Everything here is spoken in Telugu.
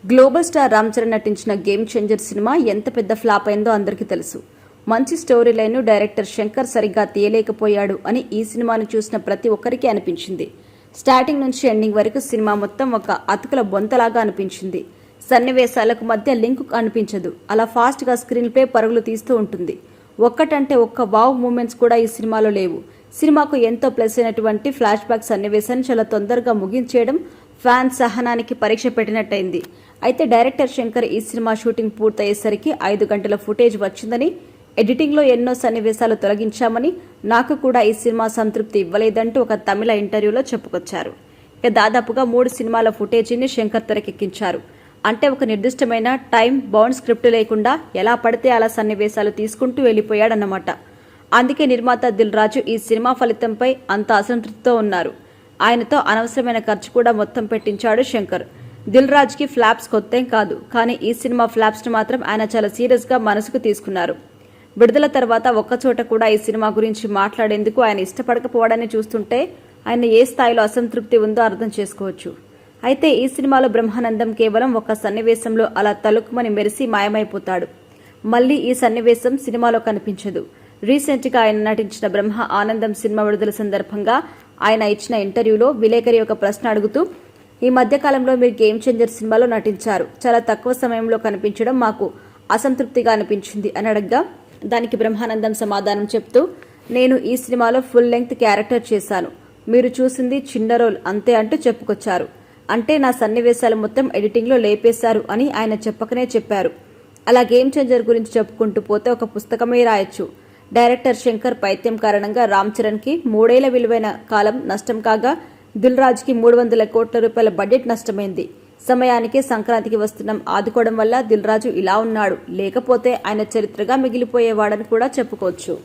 గ్లోబల్ స్టార్ రామ్ చరణ్ నటించిన గేమ్ చేంజర్ సినిమా ఎంత పెద్ద ఫ్లాప్ అయిందో అందరికీ తెలుసు. మంచి స్టోరీ లైన్ డైరెక్టర్ శంకర్ సరిగ్గా తీయలేకపోయాడు అని ఈ సినిమాను చూసిన ప్రతి ఒక్కరికి అనిపించింది. స్టార్టింగ్ నుంచి ఎండింగ్ వరకు సినిమా మొత్తం ఒక అతుకుల బొంతలాగా అనిపించింది. సన్నివేశాలకు మధ్య లింక్ అనిపించదు. అలా ఫాస్ట్ గా స్క్రీన్ ప్లే పరుగులు తీస్తూ ఉంటుంది. ఒక్కటంటే ఒక్క వావ్ మూమెంట్స్ కూడా ఈ సినిమాలో లేవు. సినిమాకు ఎంతో ప్లస్ అయినటువంటి ఫ్లాష్ బ్యాక్ సన్నివేశాన్ని చాలా తొందరగా ముగించేయడం ఫ్యాన్స్ సహనానికి పరీక్ష పెట్టినట్టయింది. అయితే డైరెక్టర్ శంకర్ ఈ సినిమా షూటింగ్ పూర్తయ్యేసరికి 5 గంటల ఫుటేజ్ వచ్చిందని, ఎడిటింగ్లో ఎన్నో సన్నివేశాలు తొలగించామని, నాకు కూడా ఈ సినిమా సంతృప్తి ఇవ్వలేదంటూ ఒక తమిళ ఇంటర్వ్యూలో చెప్పుకొచ్చారు. ఇక దాదాపుగా 3 సినిమాల ఫుటేజీని శంకర్ తెరకెక్కించారు. అంటే ఒక నిర్దిష్టమైన టైం బౌండ్ స్క్రిప్ట్ లేకుండా ఎలా పడితే అలా సన్నివేశాలు తీసుకుంటూ వెళ్లిపోయాడన్నమాట. అందుకే నిర్మాత దిల్ రాజు ఈ సినిమా ఫలితంపై అంత అసంతృప్తితో ఉన్నారు. ఆయనతో అనవసరమైన ఖర్చు కూడా మొత్తం పెట్టించాడు శంకర్. దిల్ రాజుకి ఫ్లాప్స్ కొత్తేం కాదు, కానీ ఈ సినిమా ఫ్లాప్స్ను మాత్రం ఆయన చాలా సీరియస్గా మనసుకు తీసుకున్నారు. విడుదల తర్వాత ఒక్కచోట కూడా ఈ సినిమా గురించి మాట్లాడేందుకు ఆయన ఇష్టపడకపోవడాన్ని చూస్తుంటే ఆయన ఏ స్థాయిలో అసంతృప్తి ఉందో అర్థం చేసుకోవచ్చు. అయితే ఈ సినిమాలో బ్రహ్మానందం కేవలం ఒక సన్నివేశంలో అలా తలుక్కుమని మెరిసి మాయమైపోతాడు. మళ్లీ ఈ సన్నివేశం సినిమాలో కనిపించదు. రీసెంట్గా ఆయన నటించిన బ్రహ్మ ఆనందం సినిమా విడుదల సందర్భంగా ఆయన ఇచ్చిన ఇంటర్వ్యూలో విలేకరి ఒక ప్రశ్న అడుగుతూ, ఈ మధ్యకాలంలో మీరు గేమ్ చేంజర్ సినిమాలో నటించారు, చాలా తక్కువ సమయంలో కనిపించడం మాకు అసంతృప్తిగా అనిపించింది అని అడగ్గా దానికి బ్రహ్మానందం సమాధానం చెప్తూ, నేను ఈ సినిమాలో ఫుల్ లెంగ్త్ క్యారెక్టర్ చేశాను, మీరు చూసింది చిన్న రోల్ అంతే అంటూ చెప్పుకొచ్చారు. అంటే నా సన్నివేశాలు మొత్తం ఎడిటింగ్లో లేపేశారు అని ఆయన చెప్పకనే చెప్పారు. అలా గేమ్ చేంజర్ గురించి చెప్పుకుంటూ పోతే ఒక పుస్తకమే రాయొచ్చు. డైరెక్టర్ శంకర్ పైత్యం కారణంగా రామ్ చరణ్కి 3 ఏళ్ల విలువైన కాలం నష్టం కాగా, దిల్ రాజుకి 300 కోట్ల రూపాయల బడ్జెట్ నష్టమైంది. సమయానికి సంక్రాంతికి వస్తున్నాం ఆదుకోవడం వల్ల దిల్ రాజు ఇలా ఉన్నాడు, లేకపోతే ఆయన చరిత్రగా మిగిలిపోయేవాడని కూడా చెప్పుకోవచ్చు.